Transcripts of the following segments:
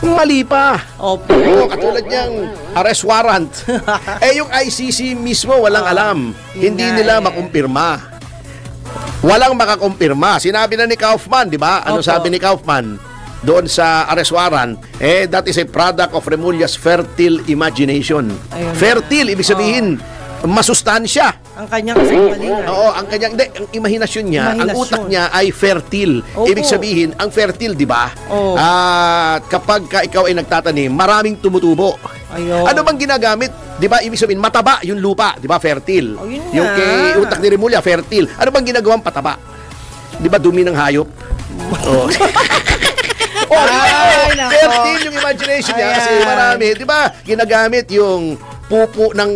Mali pa. Opo. Oo, katulad niyang arrest warrant. Yung ICC mismo walang alam. Hindi nila makumpirma. Walang makakumpirma. Sinabi na ni Kaufman, di ba? Ano sabi ni Kaufman doon sa arrest warrant? That is a product of Remulla's fertile imagination. Ayun. Fertile, ibig sabihin, masustansya. Ang kanyang kasinungalingan. Oo, ang ang imahinasyon niya, ang utak niya ay fertile. Opo. Ibig sabihin, ang fertile, di ba? Oo. Kapag ikaw ay nagtatanim, maraming tumutubo. Ayun. Ano bang ginagamit? Di ba, ibig sabihin, mataba yung lupa, di ba, fertile. Oh, yun Yung nga. kay utak ni Remulla, fertile. Ano bang ginagawang pataba? Di ba, dumi ng hayop? Oh. Fertile yung imagination niya kasi marami, di ba, ginagamit yung pupo ng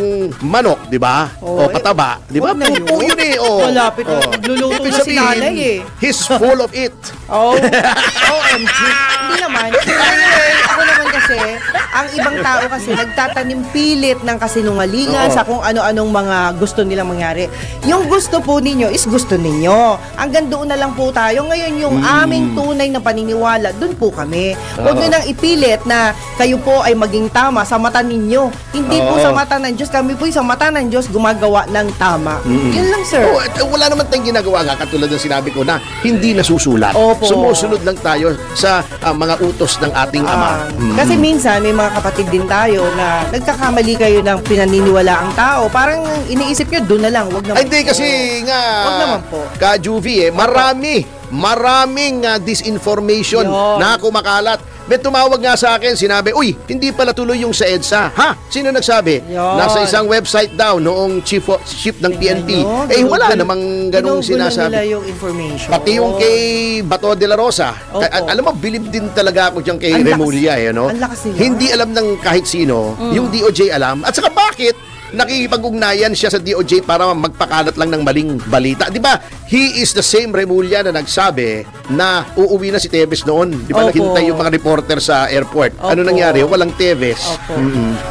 manok, di ba? O pataba, di ba? Pupo yun eh. Malapit na. Nagluluto na si nanay eh. He's full of it. OMG. Hindi naman. Anyway, ako naman kasi, ang ibang tao kasi nagtatanim pilit ng kasinungalingan sa kung ano-anong mga gusto nilang mangyari. Yung gusto po ninyo is gusto ninyo. Hanggang doon na lang po tayo. Ngayon, yung aming tunay na paniniwala, doon po kami. Huwag nyo nang ipilit na kayo po ay maging tama sa mata ninyo. Hindi po sa mata ng Diyos. Kami po sa mata ng Diyos gumagawa ng tama. Yun lang, sir. Wala naman tayong ginagawa nga katulad ng sinabi ko na hindi nasusulat. Opo. Sumusunod lang tayo sa mga utos ng ating Ama. Kasi minsan may mga kapatid din tayo na nagkakamali kayo ng pinaniniwalaang tao. Parang iniisip nyo, doon na lang. Wag naman. Ay, hindi kasi nga Wag naman po. Ka-Juvie, maraming disinformation na kumakalat. May tumawag nga sa akin, sinabi, uy, hindi pala tuloy yung sa EDSA. Ha? Sino nagsabi? Nasa isang website daw noong chief ng PNP. Wala namang ganung sinasabi. Nila yung information. Pati yung kay Bato de la Rosa. Alam mo, bilib din talaga ako dyan kay Remulla. Hindi alam ng kahit sino. Yung DOJ alam. At saka bakit nakikipag-ugnayan siya sa DOJ para magpakalat lang ng maling balita? Di ba? He is the same Remulla na nagsabi na uuwi na si Teves noon. Di ba? Naghintay yung mga reporter sa airport. Ano nangyari? Walang Teves.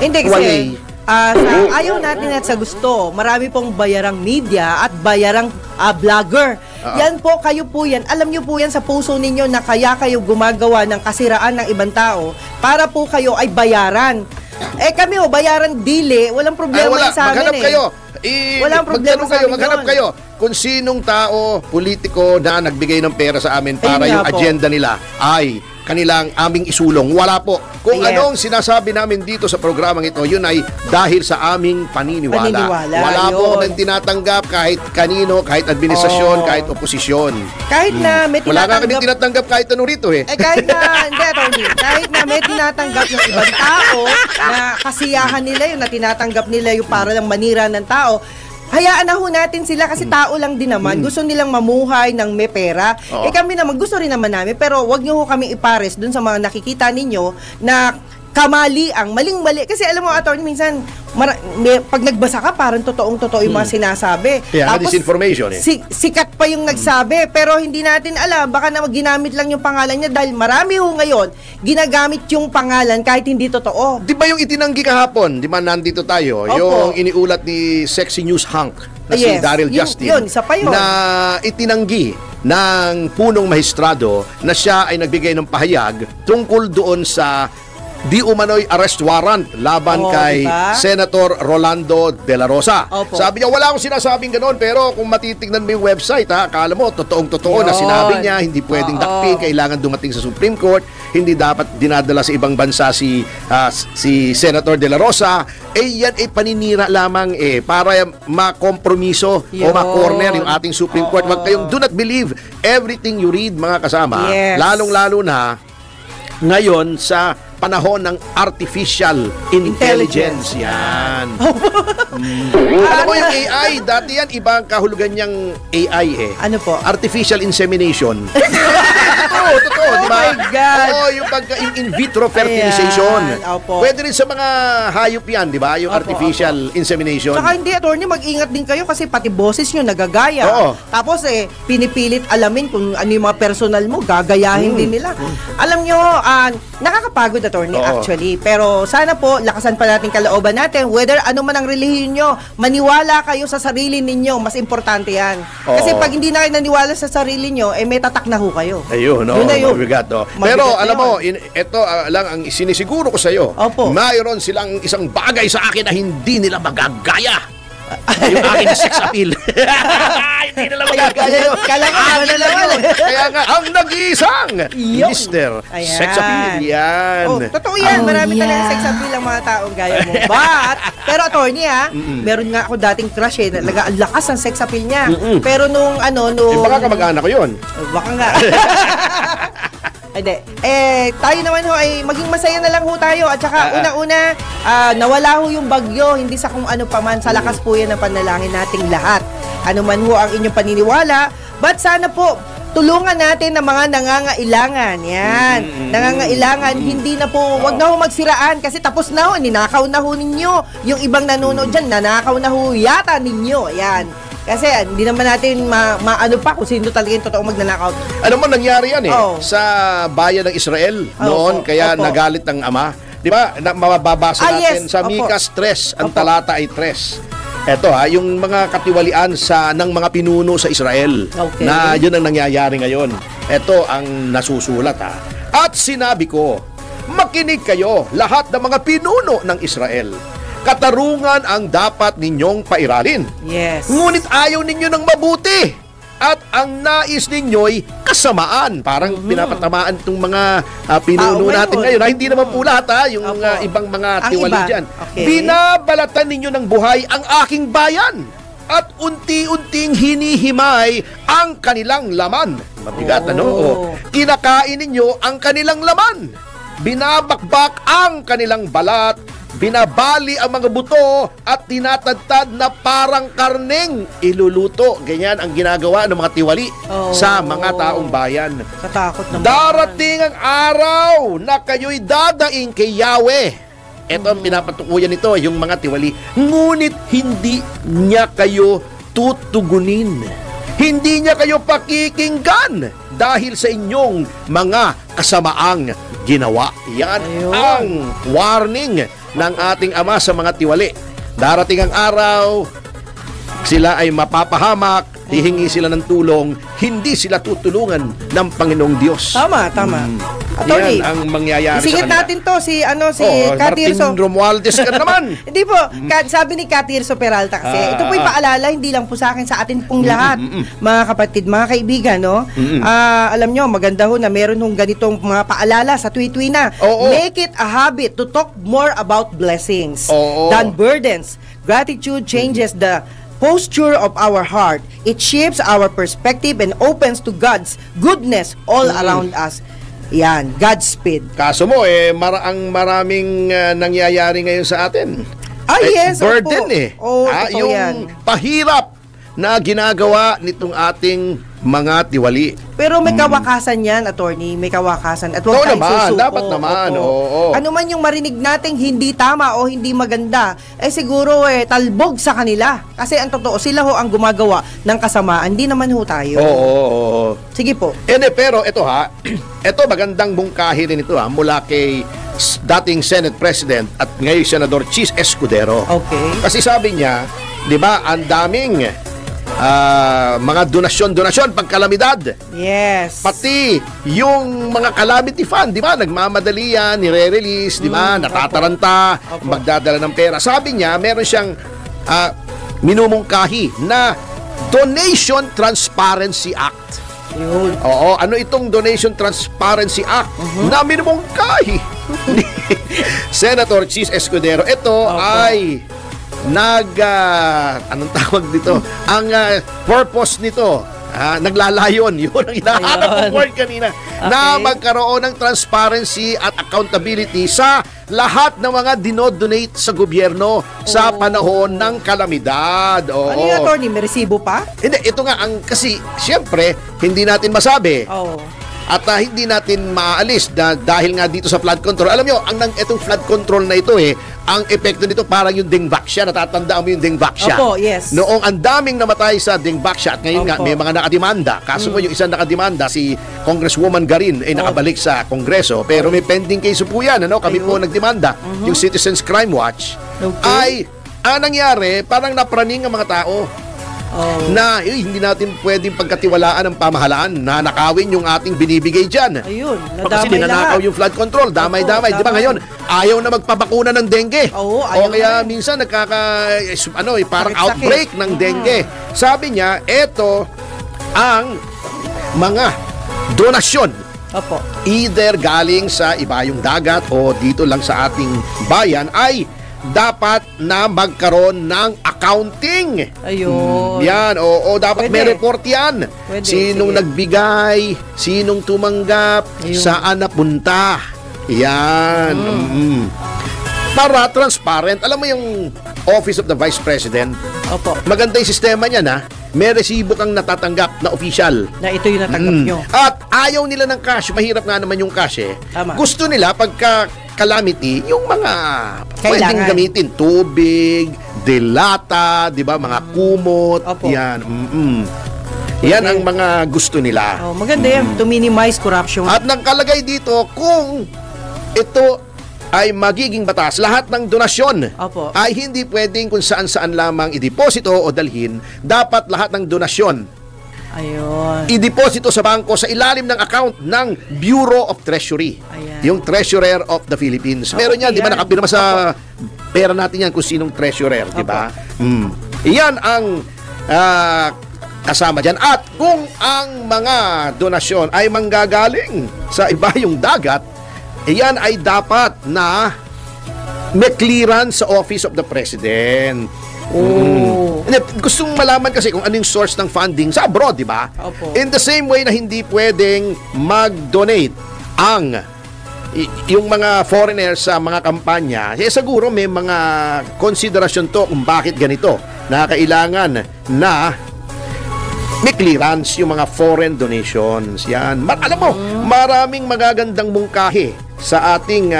Hindi kasi ayaw natin at sa gusto, marami pong bayarang media at bayarang vlogger. Yan po, kayo po yan. Alam nyo po yan sa puso ninyo na kaya kayo gumagawa ng kasiraan ng ibang tao para po kayo ay bayaran. Kami bayaran dili, walang problema sa amin maghanap kayo. Walang problema sa amin. Maghanap kayo kung sinong tao, politiko na nagbigay ng pera sa amin para yung agenda nila ay kanilang aming isulong. Wala po. Kung anong sinasabi namin dito sa programang ito, yun ay dahil sa aming paniniwala. Wala po nang tinatanggap kahit kanino, kahit administrasyon, kahit oposisyon. Kahit na may wala nga kami tinatanggap kahit ano rito kahit na, hindi, Tony, kahit na may tinatanggap yung ibang tao na kasiyahan nila yun, na tinatanggap nila yung para lang manira ng tao, hayaan na ho natin sila kasi tao lang din naman. Gusto nilang mamuhay ng may pera. Kami naman, gusto rin naman namin. Pero wag niyo ho kami ipares dun sa mga nakikita ninyo na maling-mali. Kasi alam mo, attorney, minsan, pag nagbasa ka, parang totoong-totoo yung mga sinasabi. Tapos, disinformation sikat pa yung nagsabi, pero hindi natin alam. Baka na ginamit lang yung pangalan niya dahil marami ho ngayon, ginagamit yung pangalan kahit hindi totoo. Di ba yung itinanggi kahapon? Di ba nandito tayo? Yung iniulat ni Sexy News Hunk na si Daryl Justin. Yun, isa pa yun. Na itinanggi ng punong mahistrado na siya ay nagbigay ng pahayag tungkol doon sa di umano'y arrest warrant laban kay Senator Rolando de la Rosa. Sabi niya, wala akong sinasabing gano'n, pero kung matitignan mo yung website, akala mo, totoong-totoo na sinabi niya, hindi pwedeng dakpin, kailangan dumating sa Supreme Court, hindi dapat dinadala sa ibang bansa si Senator de la Rosa. Yan ay paninira lamang para makompromiso o ma-corner yung ating Supreme Court. Wag kayong do not believe everything you read, mga kasama. Lalong-lalo na ngayon sa panahon ng artificial intelligence. Yan. Alam mo yung AI, dati yan, ibang kahulugan niyang AI Ano po? Artificial insemination. Totoo, di ba? Oh my God. Yung in vitro fertilization. Pwede rin sa mga hayop yan, di ba? Yung artificial insemination. Saka hindi, attorney, mag-ingat din kayo kasi pati boses nyo nagagaya. Tapos pinipilit alamin kung ano yung mga personal mo, gagayahin din nila. Alam nyo, nakakapagod at attorney, Oo. actually. Pero sana po, lakasan pa natin kalooban natin. Whether ano man ang relihiyon nyo, maniwala kayo sa sarili ninyo. Mas importante yan. Kasi Oo. pag hindi na kayo naniwala sa sarili nyo, may tatak na ho kayo. Ayun, no? Yun na yun. Mabigat, no? Mabigat Pero na alam yun. mo, ito lang ang sinisiguro ko sa iyo. Opo. Mayroon silang isang bagay sa akin na hindi nila magagaya. Yung aking sex appeal. Hindi nila magagaya yun. Kala ko, ano na naman eh. Kaya nga, ang nag-iisang Yun. Mr. Ayan. Sex appeal. Yan. Oh, totoo yan. Oh, Marami yeah. talaga sex appeal ang mga taong gaya mo. Pero attorney meron nga ako dating crush eh. Talaga, ang lakas ang sex appeal niya. Pero nung Baka kamag-anak ko yun. baka nga. Hindi. Tayo naman ho ay maging masaya na lang ho tayo. At saka una-una, nawala ho yung bagyo. Hindi sa kung ano pa man. Sa lakas po yan ang panalangin nating lahat. Ano man ho ang inyong paniniwala. But sana po, tulungan natin ang mga nangangailangan. Yan. Nangangailangan, hindi na po, wag na ho magsiraan kasi tapos na ho, ninakaw na ho ninyo. Yung ibang nanonood dyan, nanakaw na ho yata ninyo. Yan. Kasi hindi naman natin maano pa kung sino talaga yung totoong magnanakaw. Alam mo, nangyari yan eh. Oh. Sa bayan ng Israel noon, Opo, kaya opo. nagalit ang ama. Di ba? Mababasa natin yes, sa opo. Mikas 3, ang Opo. talata ay 3. Eto yung mga katiwalian ng mga pinuno sa Israel. Okay. Na yun ang nangyayari ngayon. Eto ang nasusulat At sinabi ko, makinig kayo lahat ng mga pinuno ng Israel. Katarungan ang dapat ninyong pairalin. Yes. Ngunit ayaw ninyo ng mabuti. At ang nais ninyo'y kasamaan. Parang pinapatamaan itong mga pinuno natin ngayon. Hindi naman po lahat yung Opo. ibang mga Ang tiwali iba. dyan. Okay. Binabalatan ninyo ng buhay ang aking bayan. At unti-unting hinihimay ang kanilang laman. Mabigat, Oh. Kinakain ninyo ang kanilang laman. Binabakbak ang kanilang balat. Binabali ang mga buto at tinatadtad na parang karneng iluluto. Ganyan ang ginagawa ng mga tiwali sa mga taong bayan. Katakot naman. Darating ang araw na kayo'y dadaing kay Yahweh. Ito ang pinapatukuyan nito, yung mga tiwali. Ngunit hindi niya kayo tutugunin. Hindi niya kayo pakikinggan dahil sa inyong mga kasamaang ginawa. Yan ang warning ng ating Ama sa mga tiwali. Darating ang araw, sila ay mapapahamak, hihingi sila ng tulong, hindi sila tutulungan ng Panginoong Diyos. Tama. Attorney, Yan ang mangyayari isingit sa kanila. natin to si Martin Katirso. Romualdez ka naman. Hindi po, sabi ni Katirso Peralta kasi, ito po yung paalala, hindi lang po sa akin, sa atin pong lahat, mga kapatid, mga kaibigan, no? Alam nyo, maganda ho na meron hong ganitong mga paalala sa tweet-tweet na. Oo. Make it a habit to talk more about blessings Oo. than burdens. Gratitude changes the posture of our heart. It shapes our perspective and opens to God's goodness all around us. Yan, Godspeed. Kaso mo, ang maraming nangyayari ngayon sa atin. Yes, burden opo. Totoo yung yan. pahirap na ginagawa nitong ating mga tiwali. Pero may kawakasan yan, attorney. May kawakasan. At huwag Oo tayong naman, susuko. dapat naman, oo. Ano man yung marinig nating hindi tama o hindi maganda, siguro talbog sa kanila. Kasi ang totoo, sila ho ang gumagawa ng kasamaan. Hindi naman ho tayo. Oo. Sige po. Pero ito ito magandang bungkahi rin ito mula kay dating Senate President at ngayon Senador Chis Escudero. Okay. Kasi sabi niya, di ba, ang daming mga donasyon pag kalamidad. Yes. Pati yung mga calamity fund, di ba? Nagmamadali yan, nire-release, di ba? Natataranta, Opo. magdadala ng pera. Sabi niya, meron siyang minumungkahi na Donation Transparency Act. Yun. Oo, ano itong Donation Transparency Act na minumungkahi ni Senator Chis Escudero? Ito ay anong tawag dito? Ang purpose nito, naglalayon, yun ang hinahanap ng word kanina, na magkaroon ng transparency at accountability sa lahat ng mga dinodonate sa gobyerno sa panahon ng kalamidad. Oo. Ano yung attorney? May resibo pa? Hindi, ito nga kasi siyempre hindi natin masabi. At hindi natin maaalis dahil nga dito sa flood control. Alam nyo, itong flood control na ito ang epekto nito parang yung Dengvaxia. Natatandaan mo yung Dengvaxia? Opo, yes. Noong ang daming namatay sa Dengvaxia at ngayon nga may mga nakademanda. Kaso mo yung isang nakademanda, si Congresswoman Garin, nakabalik sa Kongreso. Pero may pending case po yan. Kami po nagdemanda. Yung Citizens Crime Watch ay nangyari, parang napraning ang mga tao. Na hindi natin pwedeng pagkatiwalaan ng pamahalaan na nakawin yung ating binibigay dyan. Ayun, kasi ninanakaw yung flood control, damay-damay. Di ba ngayon, ayaw na magpabakuna ng dengue. Oo, o kaya minsan parang outbreak ng dengue. Sabi niya, eto ang mga donasyon. Opo. Either galing sa ibayong dagat o dito lang sa ating bayan ay dapat na magkaroon ng accounting. Ayun. Yan, o dapat may report yan. Pwede, sinong nagbigay, sinong tumanggap, saan napunta. Yan. Para transparent. Alam mo yung Office of the Vice President? Opo. Maganda yung sistema niya na may resibo kang natatanggap na official. Na ito yung natanggap nyo. At ayaw nila ng cash. Mahirap nga naman yung cash Tama. Gusto nila pagka calamity, yung mga pwedeng gamitin, tubig, delata, di ba, mga kumot, Opo. yan. Yan ang mga gusto nila. Maganda yan, to minimize corruption. At nakalagay dito, kung ito ay magiging batas, lahat ng donasyon Opo. ay hindi pwedeng kung saan-saan lamang ideposito o dalhin, dapat lahat ng donasyon Ayun. ideposito sa bangko sa ilalim ng account ng Bureau of Treasury. Ayan. Yung Treasurer of the Philippines. Meron yan, di ba, nakapirma sa pera natin yan kung sinong treasurer, di ba? Iyan ang kasama dyan. At kung ang mga donasyon ay manggagaling sa ibayong dagat, iyan ay dapat na may clearance sa Office of the President. Gustong malaman kasi kung anong source ng funding sa abroad, di ba? Opo. In the same way na hindi pwedeng mag-donate yung mga foreigners sa mga kampanya, siguro may mga konsiderasyon to kung bakit ganito na kailangan na may clearance yung mga foreign donations. Yan. Alam mo, maraming magagandang mungkahi sa ating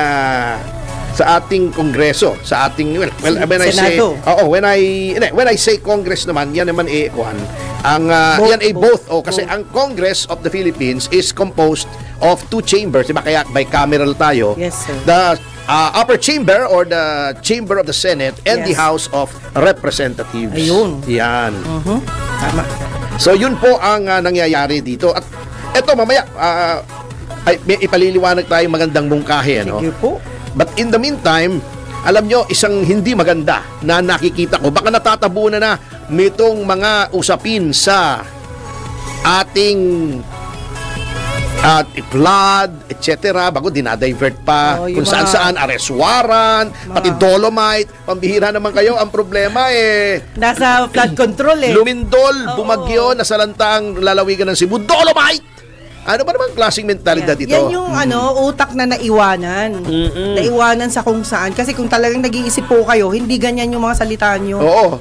Kongreso, sa ating when I say when I say Congress naman, yan naman both kasi ang Congress of the Philippines is composed of two chambers, diba, kaya bicameral tayo. Yes, sir. The upper chamber or the chamber of the Senate and the House of Representatives. Ayun. Yan. Tama. So yun po ang nangyayari dito. At eto mamaya may ipaliliwanag tayo magandang mungkahi, Sige po. But in the meantime, alam nyo, isang hindi maganda na nakikita ko, baka natatabunan na nitong mga usapin sa ating flood, etc. Bago dinadivert pa kung saan-saan, arrest warrant, pati dolomite. Pambihira naman kayo, ang problema nasa flood control Lumindol, bumagyo, nasalanta ang lalawigan ng Cebu, dolomite! Ano ba naman klaseng mentalidad ito? Yan yung utak na naiwanan. Naiwanan sa kung saan. Kasi kung talagang nag-iisip po kayo, hindi ganyan yung mga salita nyo. Oo.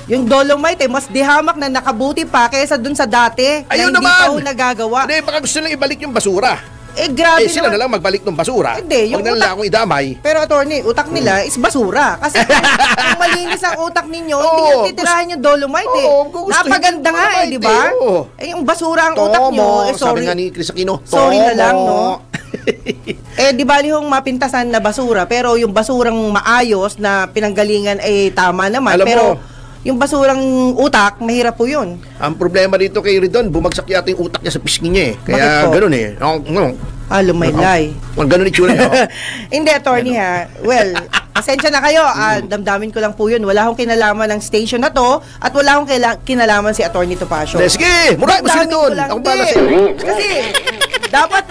Yung dolomite mas dihamak na nakabuti pa kaysa dun sa dati. Ayun na hindi naman! pa ho nagagawa. Hindi, baka gusto lang ibalik yung basura. Grabe sila na lang magbalik ng basura. Hindi, yung huwag na lang akong idamay. Pero attorney, utak nila is basura. Kasi kung malinis ang utak ninyo, hindi nyo titirahin yung dolomite Napaganda nga di ba? Yung basura ang utak nyo, sorry. Sabi nga ni Chris Aquino, sorry na lang, no? Di bali yung mapintasan na basura, pero yung basurang maayos na pinanggalingan tama naman. Alam pero mo, yung basurang utak, mahirap po yun. Ang problema dito kay Ridon, bumagsak yata yung utak niya sa pisngi niya Kaya ganun lumaylay. Ganun itsura niya. Hindi, attorney Well, pasensya na kayo. Damdamin ko lang po yun. Wala akong kinalaman ng station na to at wala akong kinalaman si Attorney Topacio. Sige, mura mo sila doon. Ako bala sa'yo. Kasi, dapat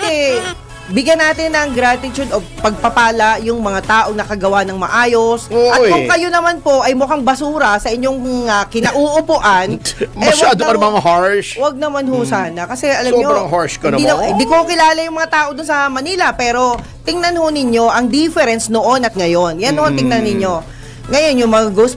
bigyan natin ng gratitude o pagpapala yung mga taong nakagawa ng maayos. At kung kayo naman po ay mukhang basura sa inyong kinauupuan, masyado ka namang harsh. Wag naman ho sana. Kasi alam nyo, sobrang harsh ka naman. Hindi ko kilala yung mga tao dun sa Manila, pero tingnan ho ninyo ang difference noon at ngayon. Yan ho, tingnan ninyo. Ngayon, yung mga ghost